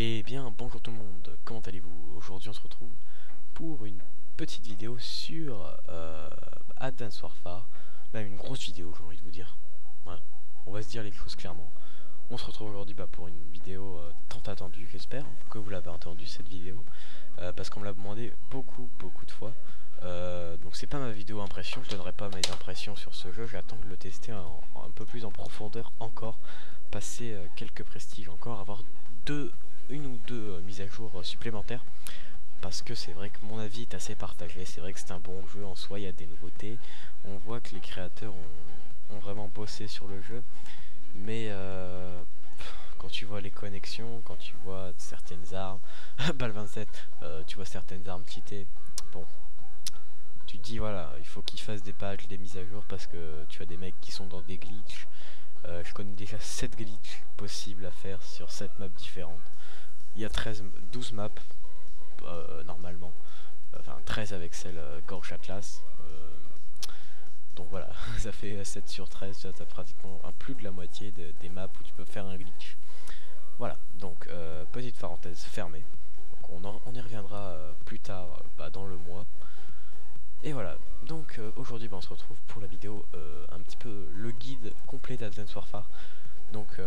Eh bien, bonjour tout le monde, comment allez-vous? Aujourd'hui on se retrouve pour une petite vidéo sur Advanced Warfare, même une grosse vidéo j'ai envie de vous dire. Ouais, on va se dire les choses clairement. On se retrouve aujourd'hui pour une vidéo tant attendue, j'espère que vous l'avez entendue cette vidéo, parce qu'on me l'a demandé beaucoup de fois. Donc c'est pas ma vidéo impression, je donnerai pas mes impressions sur ce jeu, j'attends de le tester un peu plus en profondeur encore, passer quelques prestiges encore, avoir une ou deux mises à jour supplémentaires, parce que c'est vrai que mon avis est assez partagé. C'est vrai que c'est un bon jeu en soi, il y a des nouveautés, on voit que les créateurs ont vraiment bossé sur le jeu, mais quand tu vois les connexions, quand tu vois certaines armes, balle 27, tu vois certaines armes cheatées, bon, tu te dis voilà, il faut qu'ils fassent des patchs, des mises à jour, parce que tu as des mecs qui sont dans des glitches. Je connais déjà 7 glitches possibles à faire sur 7 maps différentes. Il y a 12 maps normalement, enfin 13 avec celle Gorge Atlas. Donc voilà, ça fait 7 sur 13, ça t'as pratiquement plus de la moitié des maps où tu peux faire un glitch. Voilà, donc petite parenthèse fermée. Donc on y reviendra plus tard dans le mois. Et voilà, donc aujourd'hui on se retrouve pour la vidéo un petit peu le guide complet d'Advanced Warfare. Donc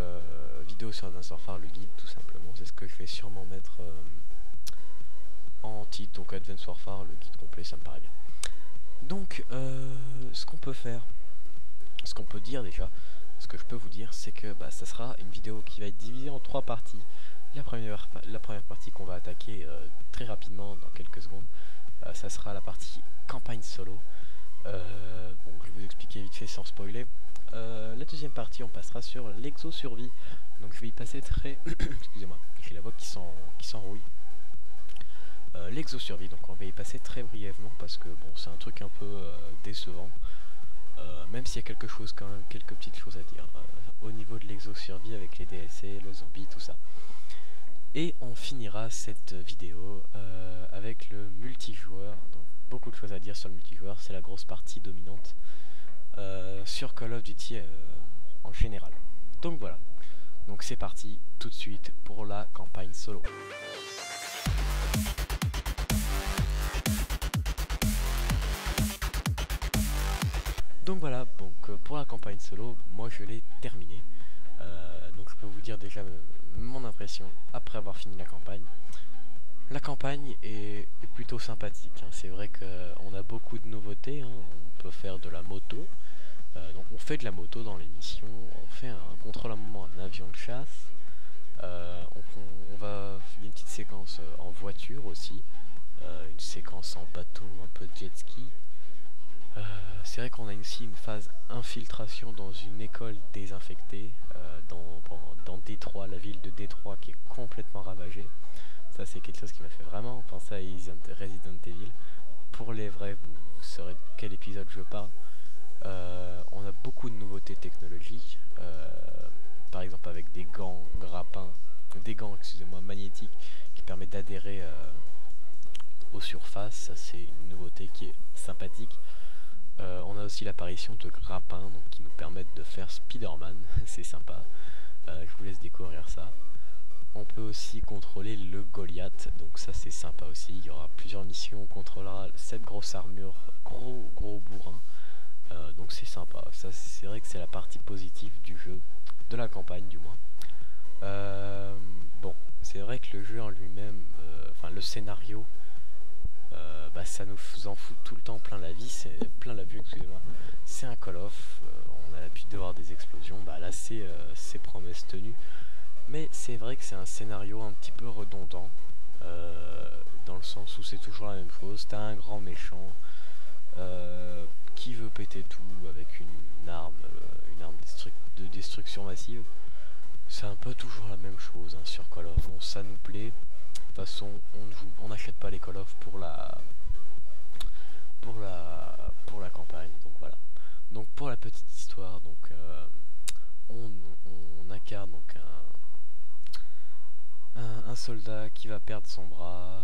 vidéo sur Advanced Warfare, le guide tout simplement, c'est ce que je vais sûrement mettre en titre. Donc Advanced Warfare, le guide complet, ça me paraît bien. Donc ce qu'on peut faire, ce qu'on peut dire déjà, ce que je peux vous dire, c'est que ça sera une vidéo qui va être divisée en 3 parties. La première partie qu'on va attaquer très rapidement dans quelques secondes, ça sera la partie campagne solo. Bon, je vais vous expliquer vite fait sans spoiler. La deuxième partie, on passera sur l'exo-survie. Donc je vais y passer très... Excusez-moi, j'ai la voix qui s'enrouille. L'exo-survie, donc on va y passer très brièvement parce que bon, c'est un truc un peu décevant. Même s'il y a quelque chose quand même, quelques petites choses à dire au niveau de l'exo-survie avec les DLC, le zombie, tout ça. Et on finira cette vidéo avec le multijoueur. Donc beaucoup de choses à dire sur le multijoueur, c'est la grosse partie dominante sur Call of Duty en général. Donc voilà, donc c'est parti tout de suite pour la campagne solo. Donc voilà, donc pour la campagne solo, moi je l'ai terminée. Donc je peux vous dire déjà mon impression après avoir fini la campagne. La campagne est plutôt sympathique, hein. C'est vrai qu'on a beaucoup de nouveautés, hein. On peut faire de la moto, donc on fait de la moto dans l'émission, on fait un contrôle à un moment, un avion de chasse, il y a une petite séquence en voiture aussi, une séquence en bateau, un peu de jet ski. C'est vrai qu'on a aussi une phase infiltration dans une école désinfectée dans Détroit, la ville de Détroit qui est complètement ravagée. Ça c'est quelque chose qui m'a fait vraiment penser à Resident Evil. Pour les vrais, vous saurez de quel épisode je parle. On a beaucoup de nouveautés technologiques, par exemple avec des gants excusez-moi, magnétiques qui permettent d'adhérer aux surfaces. Ça c'est une nouveauté qui est sympathique. On a aussi l'apparition de grappins donc, qui nous permettent de faire Spider-Man, c'est sympa, je vous laisse découvrir ça. On peut aussi contrôler le Goliath, donc ça c'est sympa aussi, il y aura plusieurs missions, on contrôlera cette grosse armure, gros bourrin, donc c'est sympa, ça c'est vrai que c'est la partie positive du jeu, de la campagne du moins. Bon, c'est vrai que le jeu en lui-même, enfin le scénario, ça nous en fout tout le temps plein la vue, excusez-moi. C'est un Call of, on a l'habitude de voir des explosions, là c'est promesse tenue. Mais c'est vrai que c'est un scénario un petit peu redondant, dans le sens où c'est toujours la même chose. T'as un grand méchant qui veut péter tout avec une arme de destruction massive. C'est un peu toujours la même chose, hein, sur Call of. Bon, ça nous plaît. De toute façon, on n'achète pas les Call of pour la campagne, donc voilà. Donc pour la petite histoire, donc on incarne donc un soldat qui va perdre son bras,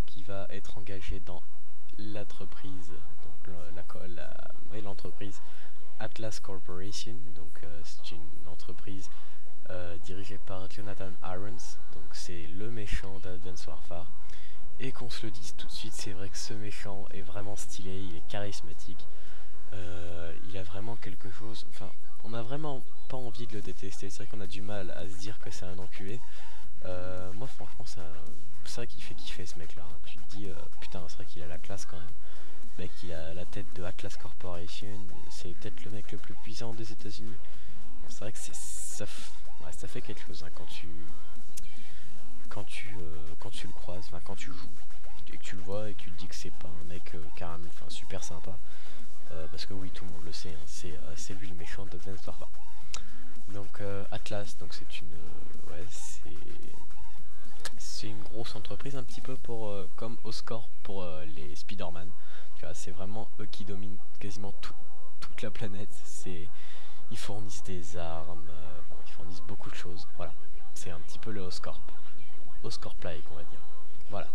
qui va être engagé dans l'entreprise, donc l'entreprise Atlas Corporation. Donc c'est une entreprise dirigé par Jonathan Irons, donc c'est le méchant d'Advance Warfare. Et qu'on se le dise tout de suite, c'est vrai que ce méchant est vraiment stylé, il est charismatique, il a vraiment quelque chose, enfin on a vraiment pas envie de le détester, c'est vrai qu'on a du mal à se dire que c'est un enculé. Moi franchement c'est vrai qu'il fait kiffer ce mec là, hein. Tu te dis putain c'est vrai qu'il a la classe quand même, le mec il a la tête de Atlas Corporation, c'est peut-être le mec le plus puissant des États-Unis. C'est vrai que ça fait quelque chose hein, quand tu le croises, enfin quand tu joues et que tu le vois et que tu te dis que c'est pas un mec carrément, enfin super sympa, parce que oui tout le monde le sait, hein, c'est lui le méchant d'Advance Warfare. Donc Atlas, donc c'est une ouais c'est une grosse entreprise un petit peu pour comme Oscorp pour les Spider-Man. Tu vois, c'est vraiment eux qui dominent quasiment toute la planète. Ils fournissent des armes, bon, ils fournissent beaucoup de choses. Voilà, c'est un petit peu le Oscorp like on va dire. Voilà.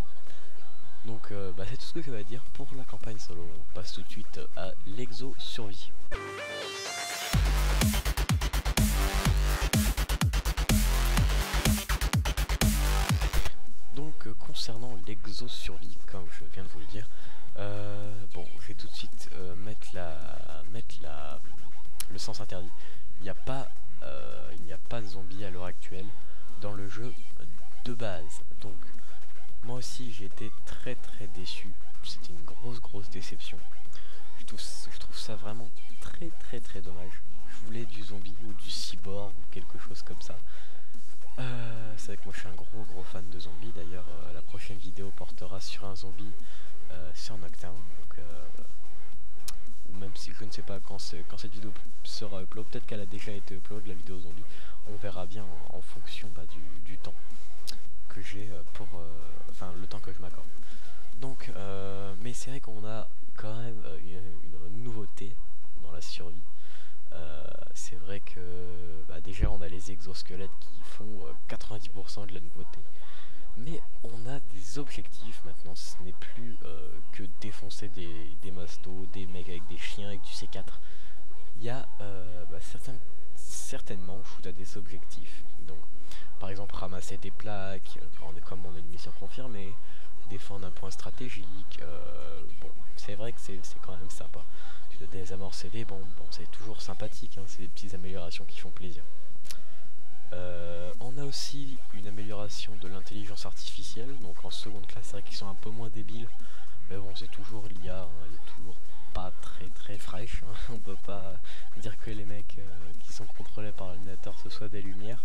Donc c'est tout ce que je vais dire pour la campagne solo. On passe tout de suite à l'exo survie. Donc concernant l'exo survie, comme je viens de vous le dire, bon, je vais tout de suite mettre le sens interdit. Il n'y a pas de zombies à l'heure actuelle dans le jeu de base. Donc moi aussi j'ai été très déçu. C'était une grosse déception. Je trouve ça vraiment très dommage. Je voulais du zombie ou du cyborg ou quelque chose comme ça. C'est vrai que moi je suis un gros fan de zombies. D'ailleurs la prochaine vidéo portera sur un zombie sur Nocturne. Donc ou même si je ne sais pas quand cette vidéo sera upload, peut-être qu'elle a déjà été upload la vidéo zombie. On verra bien en fonction du temps que j'ai pour enfin le temps que je m'accorde. Donc mais c'est vrai qu'on a quand même une nouveauté dans la survie. C'est vrai que déjà on a les exosquelettes qui font 90% de la nouveauté, mais on a des objectifs maintenant. Ce n'est plus que défoncer des mastos, des mecs avec des chiens, avec du C4. Il y a certaines manches où tu as des objectifs. Donc par exemple ramasser des plaques, comme mon ennemi mission confirmée, défendre un point stratégique. Bon, c'est vrai que c'est quand même sympa. Tu dois désamorcer des bombes, bon c'est toujours sympathique, hein, c'est des petites améliorations qui font plaisir. On a aussi une amélioration de l'intelligence artificielle, donc en seconde classe c'est vrai qu'ils sont un peu moins débiles, mais bon c'est toujours l'IA, hein, elle est toujours pas très fraîche, hein. On peut pas dire que les mecs qui sont contrôlés par l'ordinateur ce soit des lumières,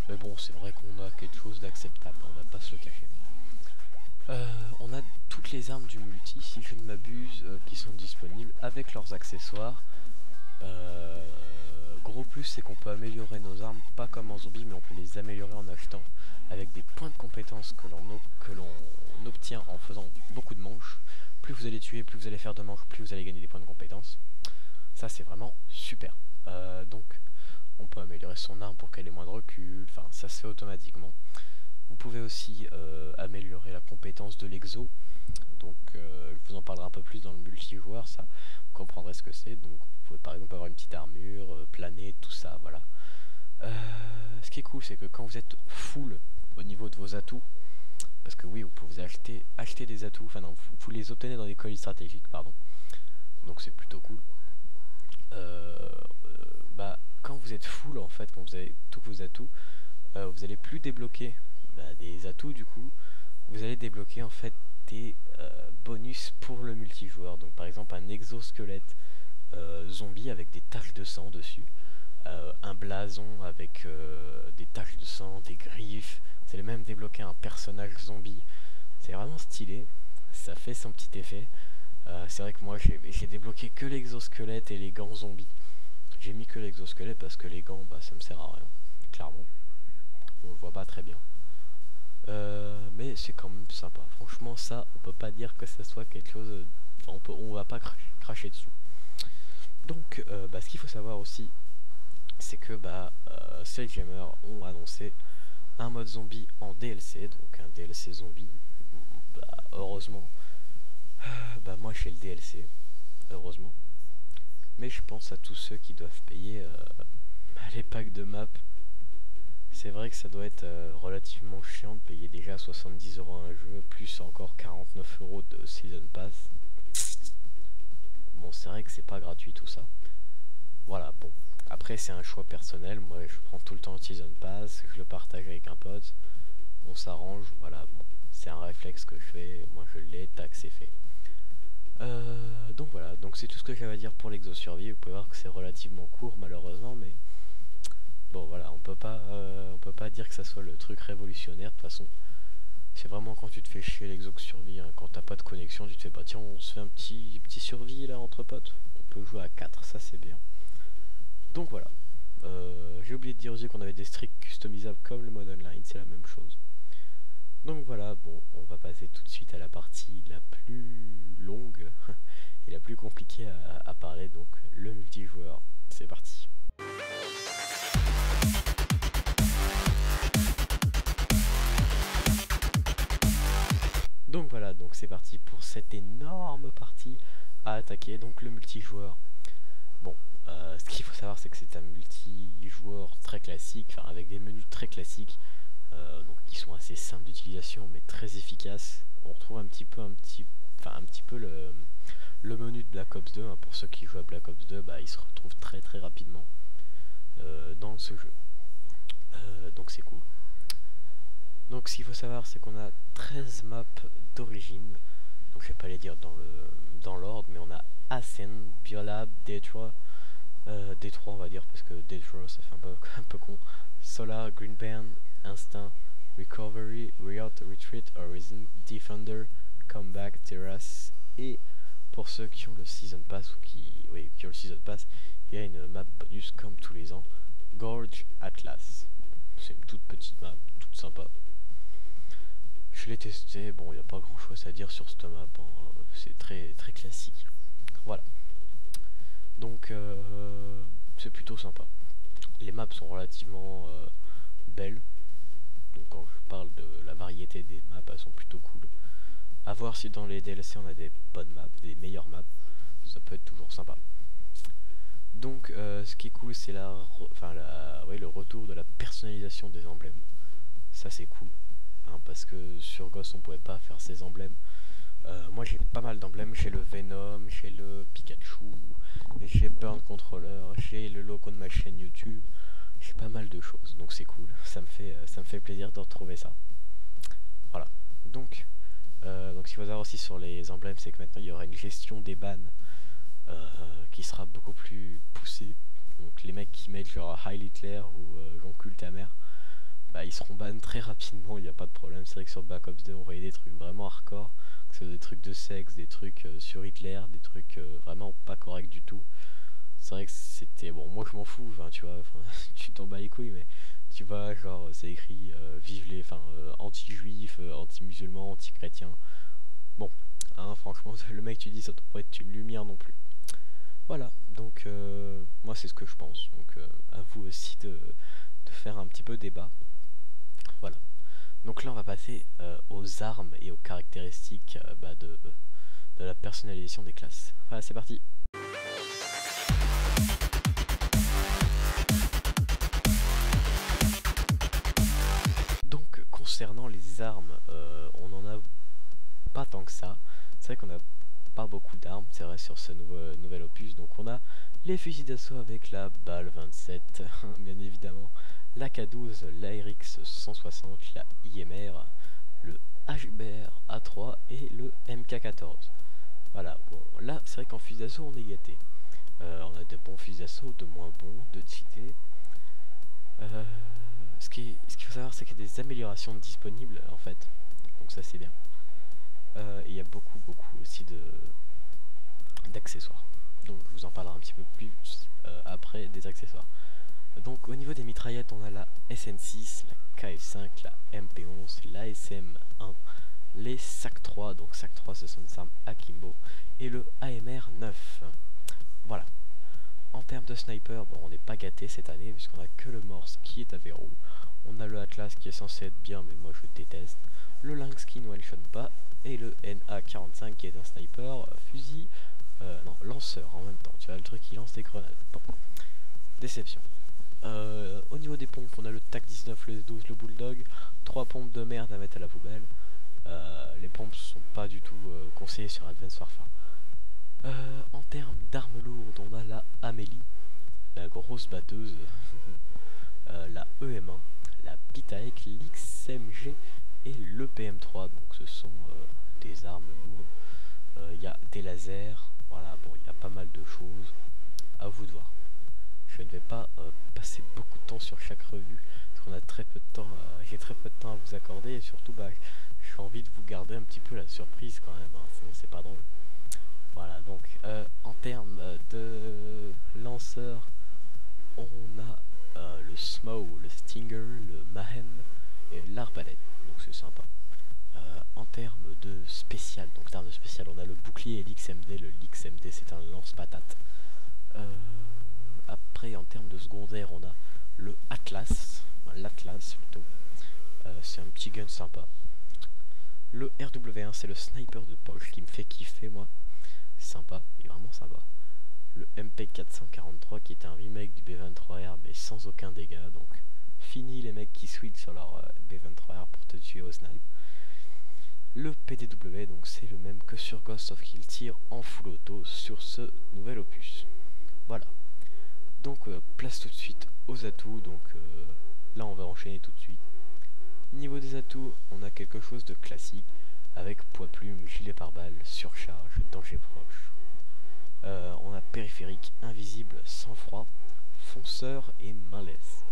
mais bon c'est vrai qu'on a quelque chose d'acceptable, on va pas se le cacher. On a toutes les armes du multi, si je ne m'abuse, qui sont disponibles avec leurs accessoires. Gros plus c'est qu'on peut améliorer nos armes, pas comme en zombie, mais on peut les améliorer en achetant avec des points de compétences que l'on obtient en faisant beaucoup de manches. Plus vous allez tuer, plus vous allez faire de manches, plus vous allez gagner des points de compétences. Ça c'est vraiment super. Donc on peut améliorer son arme pour qu'elle ait moins de recul, enfin ça se fait automatiquement. Vous pouvez aussi améliorer la compétence de l'exo, donc je vous en parlerai un peu plus dans le multijoueur, ça vous comprendrez ce que c'est. Donc vous pouvez par exemple avoir une petite armure, planer, tout ça, voilà. Ce qui est cool c'est que quand vous êtes full au niveau de vos atouts, parce que oui vous pouvez acheter des atouts, enfin non, vous les obtenez dans des colis stratégiques, pardon, donc c'est plutôt cool. Quand vous êtes full en fait, quand vous avez tous vos atouts, vous allez plus débloquer des atouts, du coup vous allez débloquer en fait des bonus pour le multijoueur. Donc par exemple un exosquelette zombie avec des taches de sang dessus, un blason avec des taches de sang, des griffes. Vous allez même débloquer un personnage zombie. C'est vraiment stylé, ça fait son petit effet. C'est vrai que moi j'ai débloqué que l'exosquelette et les gants zombies. J'ai mis que l'exosquelette parce que les gants ça me sert à rien, clairement on le voit pas très bien. Mais c'est quand même sympa, franchement ça on peut pas dire que ça soit quelque chose, on va pas cracher dessus. Donc ce qu'il faut savoir aussi c'est que Sledgehammer ont annoncé un mode zombie en DLC, donc un DLC zombie. Heureusement moi j'ai le DLC, heureusement, mais je pense à tous ceux qui doivent payer les packs de map C'est vrai que ça doit être relativement chiant de payer déjà 70 € un jeu, plus encore 49 € de Season Pass. Bon, c'est vrai que c'est pas gratuit tout ça. Voilà, bon. Après, c'est un choix personnel. Moi, je prends tout le temps le Season Pass, je le partage avec un pote. On s'arrange, voilà, bon. C'est un réflexe que je fais. Moi, je l'ai, tac, c'est fait. Donc voilà, donc c'est tout ce que j'avais à dire pour l'exosurvie. Vous pouvez voir que c'est relativement court, malheureusement, mais bon, voilà, on peut pas dire que ça soit le truc révolutionnaire. De toute façon, c'est vraiment quand tu te fais chier l'exo-survie, hein, quand t'as pas de connexion, tu te fais bah tiens, on se fait un petit survie là entre potes. On peut jouer à 4, ça c'est bien. Donc voilà. J'ai oublié de dire aussi qu'on avait des streaks customisables comme le mode online, c'est la même chose. Donc voilà, bon, on va passer tout de suite à la partie la plus longue et la plus compliquée à parler, donc le multijoueur. C'est parti. Donc voilà, donc c'est parti pour cette énorme partie à attaquer, donc le multijoueur. Bon, ce qu'il faut savoir c'est que c'est un multijoueur très classique, enfin avec des menus très classiques, donc qui sont assez simples d'utilisation mais très efficaces. On retrouve un petit peu le menu de Black Ops 2, hein. Pour ceux qui jouent à Black Ops 2, bah, ils se retrouvent très rapidement dans ce jeu. Donc c'est cool. Donc ce qu'il faut savoir c'est qu'on a 13 maps d'origine. Donc je vais pas les dire dans l'ordre, mais on a Ascent, Biolab, Detroit, Detroit on va dire parce que Detroit ça fait un peu con, Solar, Green Band, Instinct, Recovery, Riot, Retreat, Horizon, Defender, Comeback, Terrace, et pour ceux qui ont le Season Pass ou qui ont le Season Pass, il y a une map bonus comme tous les ans, Gorge Atlas. C'est une toute petite map, toute sympa. Je l'ai testé, bon il n'y a pas grand chose à dire sur cette map, hein. C'est très classique. Voilà. Donc c'est plutôt sympa. Les maps sont relativement belles. Donc quand je parle de la variété des maps, elles sont plutôt cool. A voir si dans les DLC on a des bonnes maps, des meilleures maps. Ça peut être toujours sympa. Donc ce qui est cool c'est le retour de la personnalisation des emblèmes. Ça c'est cool. Hein, parce que sur Ghost on pouvait pas faire ces emblèmes. Moi j'ai pas mal d'emblèmes, j'ai le Venom, j'ai le Pikachu, j'ai Burn Controller, j'ai le logo de ma chaîne YouTube, j'ai pas mal de choses, donc c'est cool, ça me fait plaisir de retrouver ça. Voilà, donc ce qu'il faut savoir aussi sur les emblèmes, c'est que maintenant il y aura une gestion des bans qui sera beaucoup plus poussée. Donc les mecs qui mettent genre Heil Hitler ou j'encule ta mère, bah, ils seront ban très rapidement, il n'y a pas de problème. C'est vrai que sur Black Ops 2 on voyait des trucs vraiment hardcore, que ce soit des trucs de sexe, des trucs sur Hitler, des trucs vraiment pas corrects du tout. C'est vrai que c'était bon, moi je m'en fous, tu vois, tu t'en bats les couilles, mais tu vois, genre c'est écrit vive les, anti-juifs, anti-musulmans, anti-chrétiens. Bon, hein, franchement, le mec tu dis ça doit pas être une lumière non plus. Voilà, donc moi c'est ce que je pense, donc à vous aussi de faire un petit peu débat. Voilà, donc là on va passer aux armes et aux caractéristiques de la personnalisation des classes. Voilà, c'est parti. Donc concernant les armes, on en a pas tant que ça. C'est vrai qu'on a pas beaucoup d'armes, c'est vrai, sur ce nouvel opus. Donc on a les fusils d'assaut avec la balle 27, bien évidemment, la K12, la RX 160, la IMR, le HBR A3 et le MK14. Voilà, bon, là c'est vrai qu'en fusil d'assaut on est gâté. On a de bons fusils d'assaut, de moins bons, de cheatés. Ce qu'il faut savoir, c'est qu'il y a des améliorations disponibles en fait, donc ça c'est bien. Il y a beaucoup aussi d'accessoires, donc je vous en parlerai un petit peu plus après des accessoires. Donc au niveau des mitraillettes, on a la SN6, la KF5, la MP11, la SM1, les SAC-3, donc SAC-3 ce sont des armes Akimbo, et le AMR9. Voilà. En termes de sniper, bon, on n'est pas gâté cette année puisqu'on a que le Morse qui est à verrou. On a le Atlas qui est censé être bien, mais moi je déteste. Le Lynx qui ne one-shot pas, et le NA45 qui est un sniper fusil, non, lanceur en même temps. Tu vois, le truc qui lance des grenades. Bon, déception. Au niveau des pompes, on a le TAC 19, le 12, le Bulldog, 3 pompes de merde à mettre à la poubelle. Les pompes sont pas du tout conseillées sur Advanced Warfare. En termes d'armes lourdes, on a la Amélie, la grosse batteuse, la EM1, la Pitaek, l'XMG et le PM3. Donc ce sont des armes lourdes. Il y a des lasers, voilà, bon, il y a pas mal de choses. À vous de voir. Je ne vais pas passer beaucoup de temps sur chaque revue parce qu'on a très peu de temps. J'ai très peu de temps à vous accorder et surtout, j'ai envie de vous garder un petit peu la surprise quand même. Hein, sinon, c'est pas drôle. Voilà, donc en termes de lanceurs, on a le SMAU, le Stinger, le Mahem et l'arbalète, donc c'est sympa. En termes de spécial, donc d'armes spéciales, on a le bouclier et l'XMD. Le l'XMD, c'est un lance-patate. Après, en termes de secondaire, on a le Atlas, l'Atlas plutôt. C'est un petit gun sympa. Le RW1, c'est le sniper de poche qui me fait kiffer, moi. C'est sympa, il est vraiment sympa. Le MP443 qui est un remake du B23R mais sans aucun dégât, donc fini les mecs qui switchent sur leur B23R pour te tuer au snipe. Le PDW, donc c'est le même que sur Ghost, sauf qu'il tire en full auto sur ce nouvel opus. Voilà. Donc place tout de suite aux atouts, donc là on va enchaîner tout de suite. Niveau des atouts, on a quelque chose de classique avec poids plume, gilet pare-balles, surcharge, danger proche. On a périphérique, invisible, sang-froid, fonceur et malaise.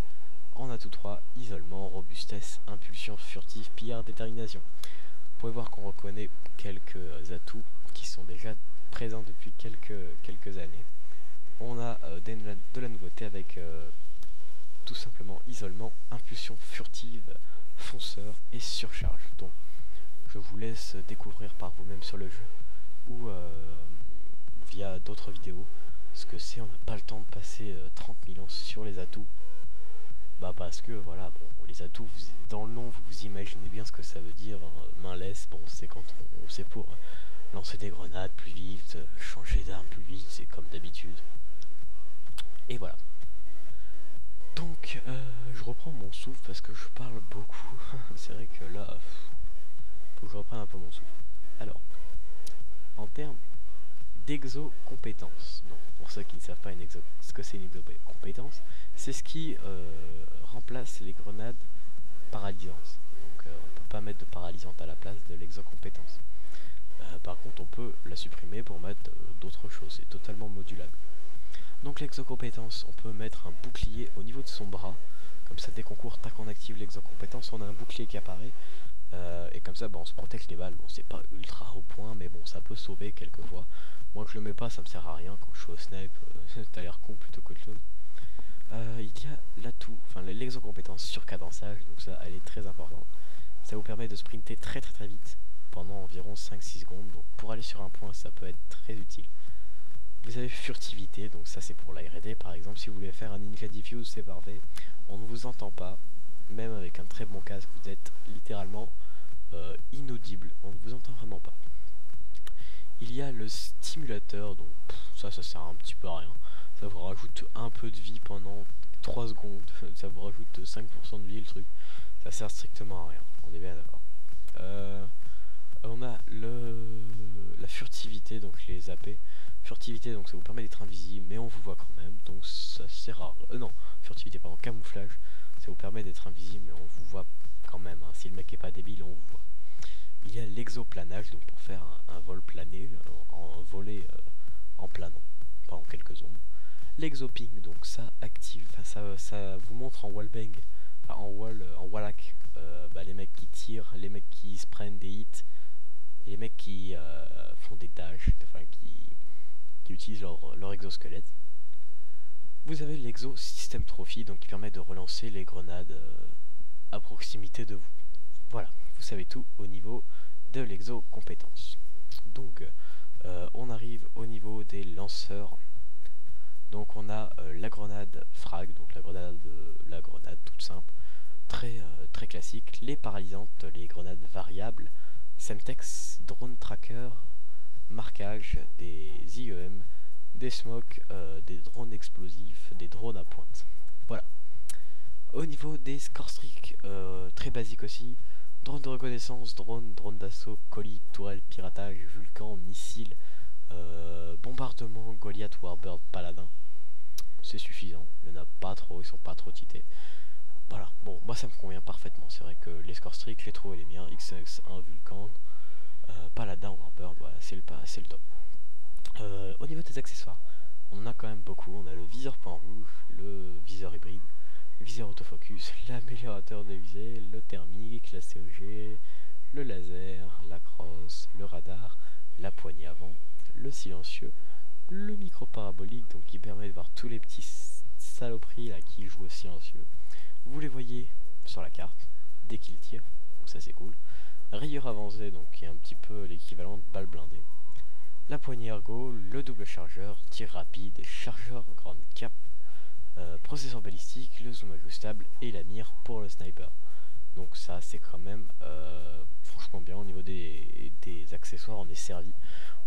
En atout 3, isolement, robustesse, impulsion furtive, pillard, détermination. Vous pouvez voir qu'on reconnaît quelques atouts qui sont déjà présents depuis quelques années. On a de la nouveauté avec tout simplement isolement, impulsion furtive, fonceur et surcharge. Donc je vous laisse découvrir par vous-même sur le jeu ou via d'autres vidéos ce que c'est. On n'a pas le temps de passer 30 000 ans sur les atouts. Parce que voilà, bon, les atouts, dans le nom vous imaginez bien ce que ça veut dire. Main laisse, bon, c'est quand on sait pour lancer des grenades plus vite, changer d'arme plus vite, c'est comme d'habitude. Et voilà. Donc je reprends mon souffle parce que je parle beaucoup. C'est vrai que là, faut que je reprenne un peu mon souffle. Alors, en termes d'exo-compétences, donc pour ceux qui ne savent pas ce que c'est une exo-compétence, c'est ce qui remplace les grenades paralysantes. Donc on peut pas mettre de paralysante à la place de l'exo-compétence. Par contre on peut la supprimer pour mettre d'autres choses, c'est totalement modulable. Donc l'exo-compétence, on peut mettre un bouclier au niveau de son bras, comme ça dès qu'on court, tac, on active l'exo-compétence, on a un bouclier qui apparaît, et comme ça on se protège les balles. Bon, c'est pas ultra au point, mais bon, ça peut sauver quelquefois. Moi que je le mets pas, ça me sert à rien, quand je suis au snipe, t'as l'air con plutôt qu'autre chose. Il y a l'atout, enfin l'exo-compétence sur cadençage, donc ça elle est très importante. Ça vous permet de sprinter très vite pendant environ 5-6 secondes, donc pour aller sur un point ça peut être très utile. Vous avez furtivité, donc ça c'est pour la R&D par exemple. Si vous voulez faire un ninja diffuse, c'est parfait, on ne vous entend pas, même avec un très bon casque vous êtes littéralement inaudible, on ne vous entend vraiment pas. Il y a le stimulateur, donc ça sert un petit peu à rien. Ça vous rajoute un peu de vie pendant 3 secondes, ça vous rajoute 5% de vie le truc, ça sert strictement à rien, on est bien d'accord. On a la furtivité, donc les AP. Furtivité, donc ça vous permet d'être invisible, mais on vous voit quand même, donc ça c'est rare. Non, furtivité, pardon, camouflage, ça vous permet d'être invisible, mais on vous voit quand même, hein. Si le mec est pas débile, on vous voit. Il y a l'exoplanage, donc pour faire un vol plané, en voler en planant pendant quelques secondes. L'exoping, donc ça active, ça vous montre en wallbang, enfin en wallack, les mecs qui tirent, les mecs qui se prennent des hits, et les mecs qui font des dashs, enfin qui utilisent leur exosquelette. Vous avez l'exo system trophy, donc qui permet de relancer les grenades à proximité de vous. Voilà, vous savez tout au niveau de l'exo compétence. Donc on arrive au niveau des lanceurs. Donc on a la grenade frag, donc la grenade toute simple, très classique. Les paralysantes, les grenades variables, Semtex, drone tracker, marquage, des IEM, des smokes, des drones explosifs, des drones à pointe. Voilà. Au niveau des score streaks, très basique aussi. Drone de reconnaissance, drone d'assaut, colis, tourelle, piratage, vulcan, missile, bombardement, Goliath, Warbird, paladin. C'est suffisant, il n'y en a pas trop, ils sont pas trop tités. Voilà, bon, moi ça me convient parfaitement. C'est vrai que les score streaks, j'ai trouvé les miens. XX1, vulcan, paladin, Warbird, voilà, c'est le top. Au niveau des accessoires, on en a quand même beaucoup. On a le viseur point rouge, le viseur hybride, viseur autofocus, l'améliorateur de visée, le thermique, la COG, le laser, la crosse, le radar, la poignée avant, le silencieux, le micro parabolique, donc qui permet de voir tous les petits saloperies là qui jouent au silencieux. Vous les voyez sur la carte dès qu'ils tirent, donc ça c'est cool. Rayure avancée, donc qui est un petit peu l'équivalent de balle blindée. La poignée ergo, le double chargeur, tir rapide, chargeur grande cap, processeur balistique, le zoom ajustable et la mire pour le sniper. Donc ça c'est quand même franchement bien. Au niveau des accessoires, on est servi.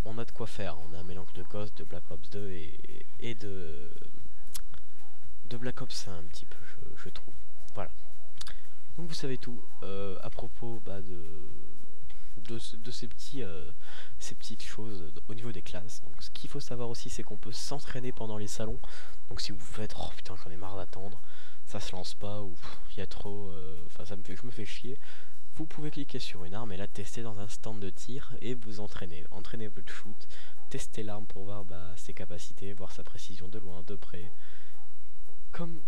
On a de quoi faire, on a un mélange de Ghost, de Black Ops 2 et de Black Ops 1 un petit peu, je trouve. Voilà. Donc vous savez tout à propos de ces petites choses au niveau des classes. Donc ce qu'il faut savoir aussi, c'est qu'on peut s'entraîner pendant les salons. Donc si vous faites oh putain j'en ai marre d'attendre, ça se lance pas ou il y a trop, enfin je me fais chier, vous pouvez cliquer sur une arme et la tester dans un stand de tir et vous entraîner votre shoot, tester l'arme pour voir ses capacités, voir sa précision de loin, de près. Comme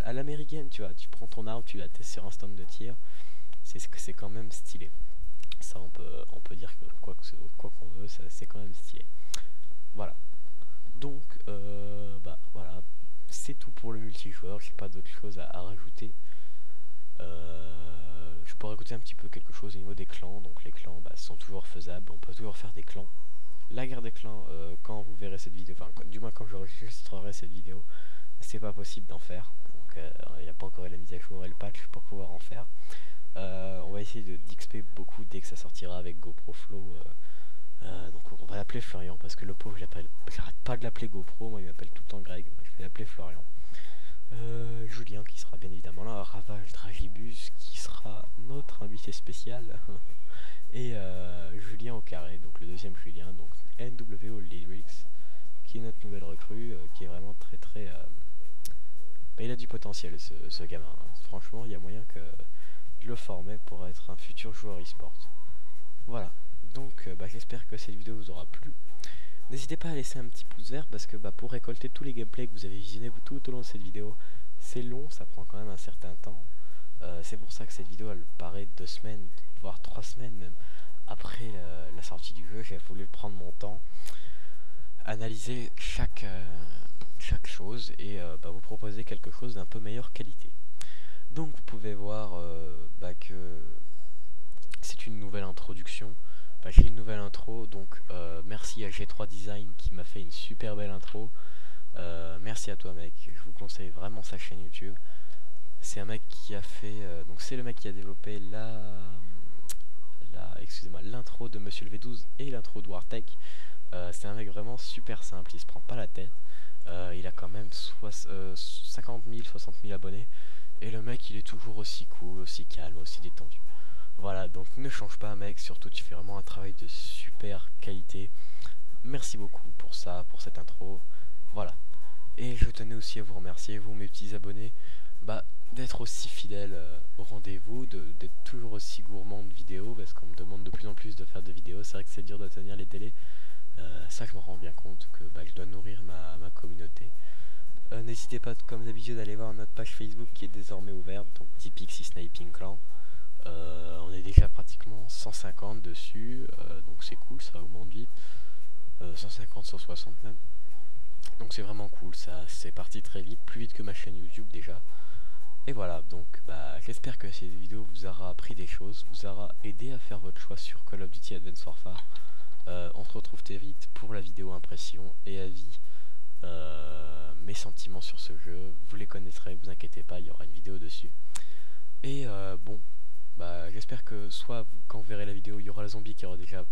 à l'américaine, tu vois, tu prends ton arme, tu la testes sur un stand de tir, c'est quand même stylé. Ça on peut dire que quoi qu'on veut, c'est quand même stylé. Voilà. Donc voilà, c'est tout pour le multijoueur, j'ai pas d'autre chose à rajouter. Je peux rajouter un petit peu quelque chose au niveau des clans. Donc les clans sont toujours faisables, on peut toujours faire des clans. La guerre des clans, quand vous verrez cette vidéo, enfin du moins quand j'enregistrerai cette vidéo, c'est pas possible d'en faire. Donc il n'y a pas encore la mise à jour et le patch pour pouvoir en faire. On va essayer d'XP beaucoup dès que ça sortira avec GoPro Flow. Donc on va l'appeler Florian parce que le pauvre j'arrête pas de l'appeler GoPro, moi il m'appelle tout le temps Greg, donc je vais l'appeler Florian. Julien qui sera bien évidemment là, Ravage Dragibus qui sera notre invité spécial et Julien au carré, donc le deuxième Julien, donc NWO Lyrics, qui est notre nouvelle recrue, qui est vraiment très il a du potentiel ce gamin, hein. Franchement il y a moyen que je le formais pour être un futur joueur e-sport. Voilà, donc j'espère que cette vidéo vous aura plu. N'hésitez pas à laisser un petit pouce vert parce que pour récolter tous les gameplays que vous avez visionnés tout au long de cette vidéo, c'est long, ça prend quand même un certain temps. C'est pour ça que cette vidéo elle paraît 2 semaines, voire 3 semaines même après la sortie du jeu. J'ai voulu prendre mon temps, analyser chaque chose et vous proposer quelque chose d'un peu meilleure qualité. Donc vous pouvez voir que c'est une nouvelle introduction. J'ai une nouvelle intro, donc merci à G3 Design qui m'a fait une super belle intro. Merci à toi mec, je vous conseille vraiment sa chaîne YouTube. C'est un mec qui a fait, donc c'est le mec qui a développé l'intro de Monsieur le V12 et l'intro de Wartech. C'est un mec vraiment super simple, il se prend pas la tête. Il a quand même 50 000, 60 000 abonnés. Et le mec il est toujours aussi cool, aussi calme, aussi détendu. Voilà, donc ne change pas mec, surtout tu fais vraiment un travail de super qualité. Merci beaucoup pour ça, pour cette intro. Voilà. Et je tenais aussi à vous remercier, vous mes petits abonnés, d'être aussi fidèles au rendez-vous, d'être toujours aussi gourmand de vidéos, parce qu'on me demande de plus en plus de faire des vidéos. C'est vrai que c'est dur de tenir les délais. Ça je me rends bien compte que je dois nourrir ma communauté. N'hésitez pas comme d'habitude à aller voir notre page Facebook qui est désormais ouverte, donc Tipixy Sniping Clan. On est déjà pratiquement 150 dessus, donc c'est cool, ça augmente vite. 150, 160 même. Donc c'est vraiment cool, ça c'est parti très vite, plus vite que ma chaîne YouTube déjà. Et voilà, donc j'espère que cette vidéo vous aura appris des choses, vous aura aidé à faire votre choix sur Call of Duty Advanced Warfare. On se retrouve très vite pour la vidéo impression et avis. Mes sentiments sur ce jeu, vous les connaîtrez, vous inquiétez pas, il y aura une vidéo dessus. Et bon, j'espère que soit quand vous verrez la vidéo, il y aura le zombie qui aura déjà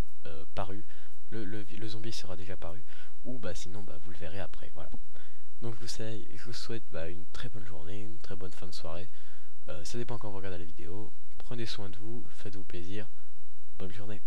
paru, le zombie sera déjà paru, ou sinon vous le verrez après, voilà. Donc je vous souhaite une très bonne journée, une très bonne fin de soirée. Ça dépend quand vous regardez la vidéo. Prenez soin de vous, faites-vous plaisir. Bonne journée.